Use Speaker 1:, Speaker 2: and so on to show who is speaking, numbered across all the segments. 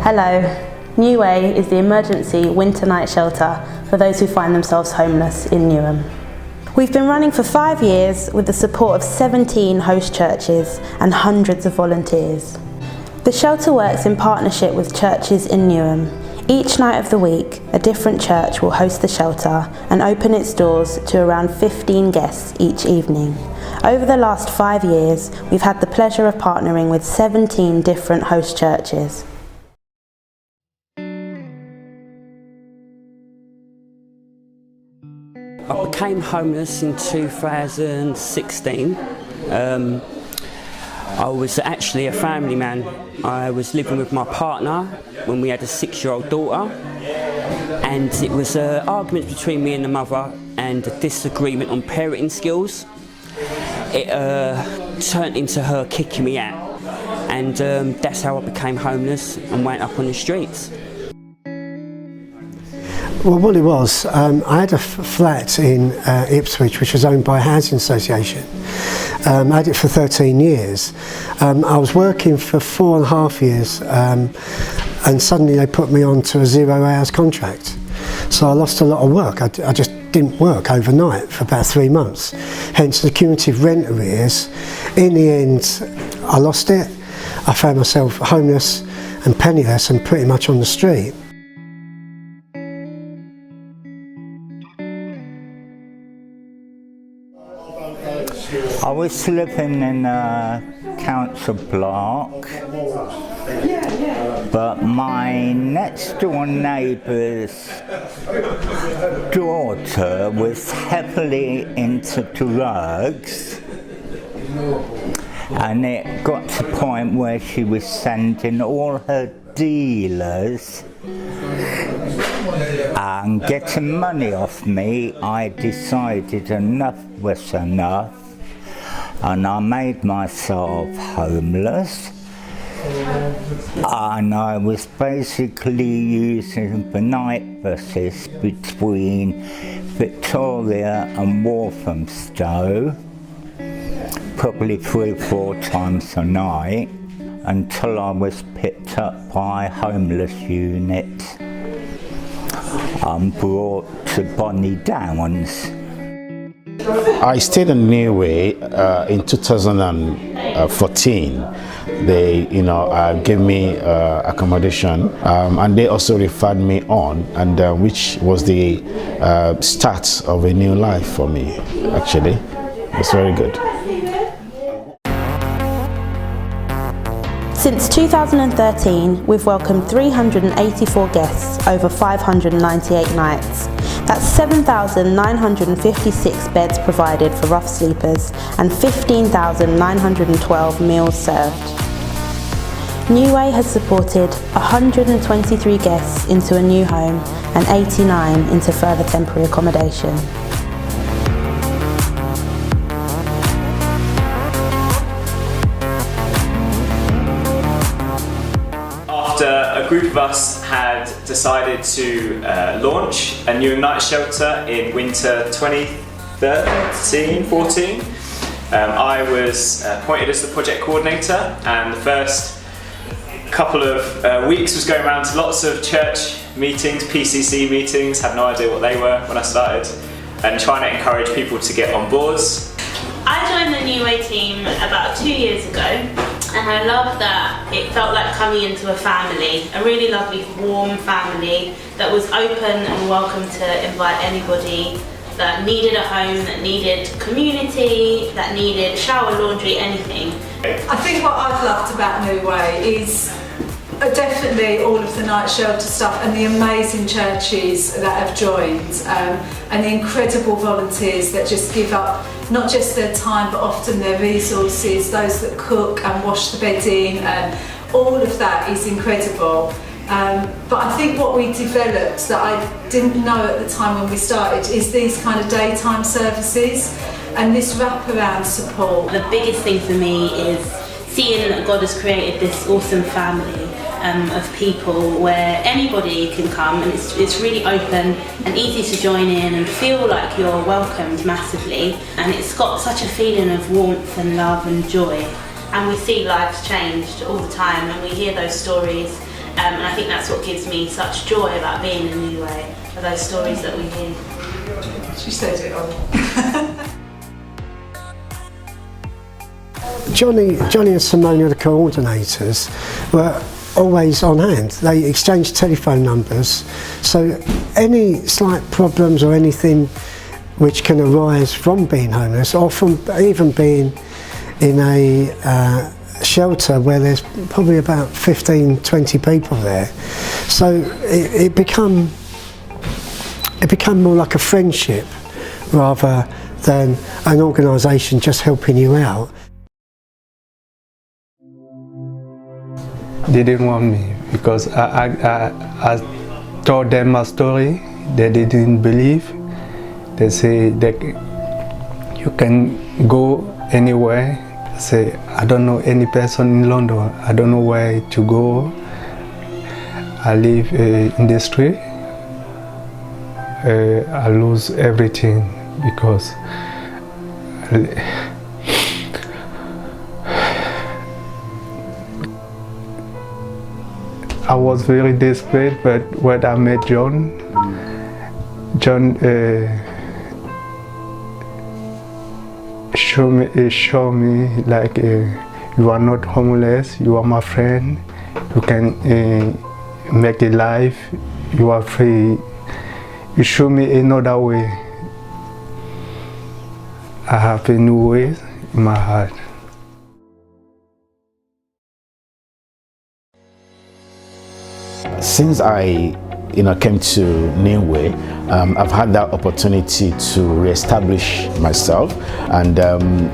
Speaker 1: Hello, NEWway is the emergency winter night shelter for those who find themselves homeless in Newham. We've been running for 5 years with the support of 17 host churches and hundreds of volunteers. The shelter works in partnership with churches in Newham. Each night of the week, a different church will host the shelter and open its doors to around 15 guests each evening. Over the last 5 years, we've had the pleasure of partnering with 17 different host churches.
Speaker 2: I became homeless in 2016. I was actually a family man. I was living with my partner when we had a 6-year-old daughter, and it was an argument between me and the mother and a disagreement on parenting skills. It turned into her kicking me out, and that's how I became homeless and went up on the streets.
Speaker 3: Well, what it was, I had a flat in Ipswich which was owned by a housing association. I had it for 13 years. I was working for 4.5 years and suddenly they put me onto a 0 hours contract. So I lost a lot of work. I just didn't work overnight for about 3 months. Hence the cumulative rent arrears. In the end, I lost it. I found myself homeless and penniless and pretty much on the street.
Speaker 4: I was living in a council block, but my next door neighbour's daughter was heavily into drugs, and it got to the point where she was sending all her dealers and getting money off me. I decided enough was enough, and I made myself homeless, and I was basically using the night buses between Victoria and Walthamstow, probably 3 or 4 times a night, until I was picked up by a homeless unit and brought to Bonnie Downs.
Speaker 5: I stayed in NEWway in 2014. They, gave me accommodation, and they also referred me on, and which was the start of a new life for me. Actually, it's very good.
Speaker 1: Since 2013, we've welcomed 384 guests over 598 nights. That's 7,956 beds provided for rough sleepers and 15,912 meals served. NEWway has supported 123 guests into a new home and 89 into further temporary accommodation.
Speaker 6: After a group of us had decided to launch a new night shelter in winter 2013-14, I was appointed as the project coordinator, and the first couple of weeks was going around to lots of church meetings, PCC meetings, had no idea what they were when I started, and trying to encourage people to get on boards.
Speaker 7: I joined the NEWway team about 2 years ago, and I love that it felt like coming into a family, a really lovely warm family that was open and welcome to invite anybody that needed a home, that needed community, that needed shower, laundry, anything.
Speaker 8: I think what I've loved about NEWway is definitely all of the night shelter stuff and the amazing churches that have joined, and the incredible volunteers that just give up not just their time but often their resources, those that cook and wash the bedding, and all of that is incredible. But I think what we developed that I didn't know at the time when we started is these kind of daytime services and this wraparound support.
Speaker 7: The biggest thing for me is seeing that God has created this awesome family of people where anybody can come, and it's really open and easy to join in and feel like you're welcomed massively, and it's got such a feeling of warmth and love and joy, and we see lives changed all the time and we hear those stories, And I think that's what gives me such joy about being in NEWway, are those stories that we hear.
Speaker 8: She says it all.
Speaker 3: Johnny and Simone, the coordinators, were always on hand. They exchanged telephone numbers, so any slight problems or anything which can arise from being homeless, or from even being in a shelter where there's probably about 15-20 people there, so it become more like a friendship rather than an organisation just helping you out.
Speaker 9: They didn't want me because I told them my story. They didn't believe. They say that you can go anywhere. I say, I don't know any person in London. I don't know where to go. I live in the street. I lose everything because I was very desperate, but when I met John showed me like you are not homeless, you are my friend, you can make a life, you are free. You show me another way. I have a new way in my heart.
Speaker 5: Since I came to NEWway, I've had that opportunity to re-establish myself, and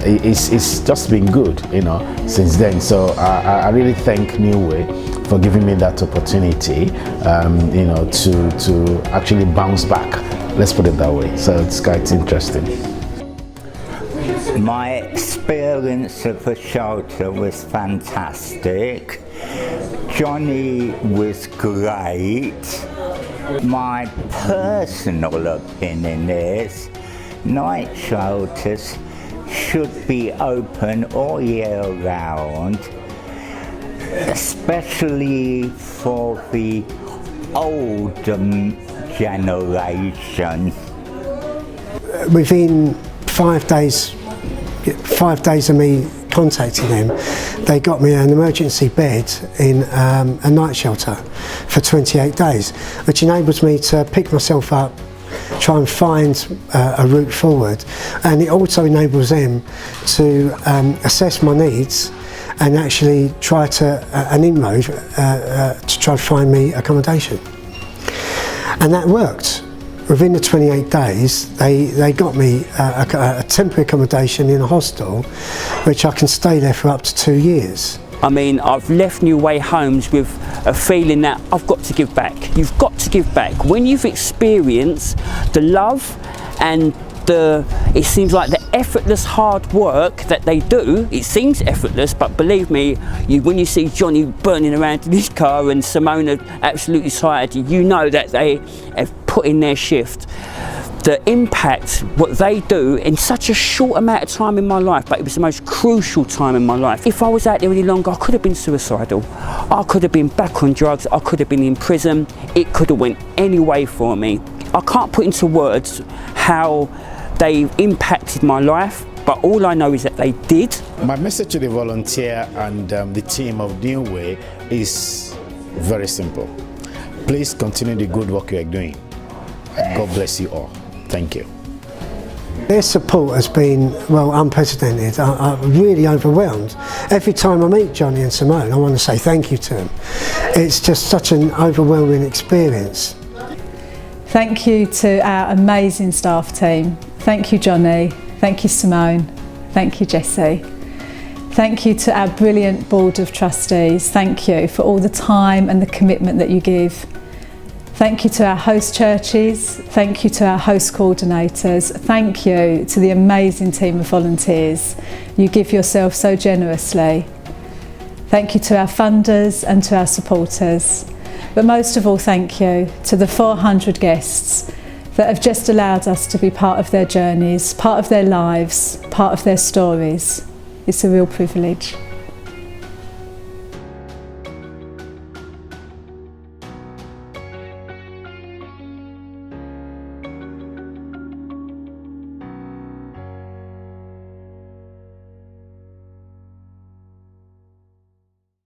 Speaker 5: it's just been good, since then. So I really thank NEWway for giving me that opportunity, to actually bounce back. Let's put it that way. So it's quite interesting.
Speaker 4: My experience of the shelter was fantastic. Johnny was great. My personal opinion is night shelters should be open all year round, especially for the older generation.
Speaker 3: Within 5 days of me contacting them, they got me an emergency bed in a night shelter for 28 days, which enables me to pick myself up, try and find a route forward, and it also enables them to assess my needs and actually try to an inroad to try to find me accommodation. And that worked. Within the 28 days, they got me a temporary accommodation in a hostel, which I can stay there for up to 2 years.
Speaker 2: I mean, I've left NEWway homes with a feeling that I've got to give back. You've got to give back. When you've experienced the love and it seems like the effortless hard work that they do, it seems effortless, but believe me, when you see Johnny burning around in his car and Simona absolutely tired, you know that they have put in their shift. The impact, what they do in such a short amount of time in my life, but it was the most crucial time in my life. If I was out there any longer, I could have been suicidal. I could have been back on drugs, I could have been in prison. It could have went any way for me. I can't put into words how they impacted my life, but all I know is that they did.
Speaker 5: My message to the volunteer and the team of NEWway is very simple. Please continue the good work you are doing. God bless you all. Thank you.
Speaker 3: Their support has been, well, unprecedented. I'm really overwhelmed. Every time I meet Johnny and Simone, I want to say thank you to them. It's just such an overwhelming experience.
Speaker 8: Thank you to our amazing staff team. Thank you, Johnny. Thank you, Simone. Thank you, Jessie. Thank you to our brilliant board of trustees. Thank you for all the time and the commitment that you give. Thank you to our host churches. Thank you to our host coordinators. Thank you to the amazing team of volunteers. You give yourself so generously. Thank you to our funders and to our supporters. But most of all, thank you to the 400 guests that have just allowed us to be part of their journeys, part of their lives, part of their stories. It's a real privilege.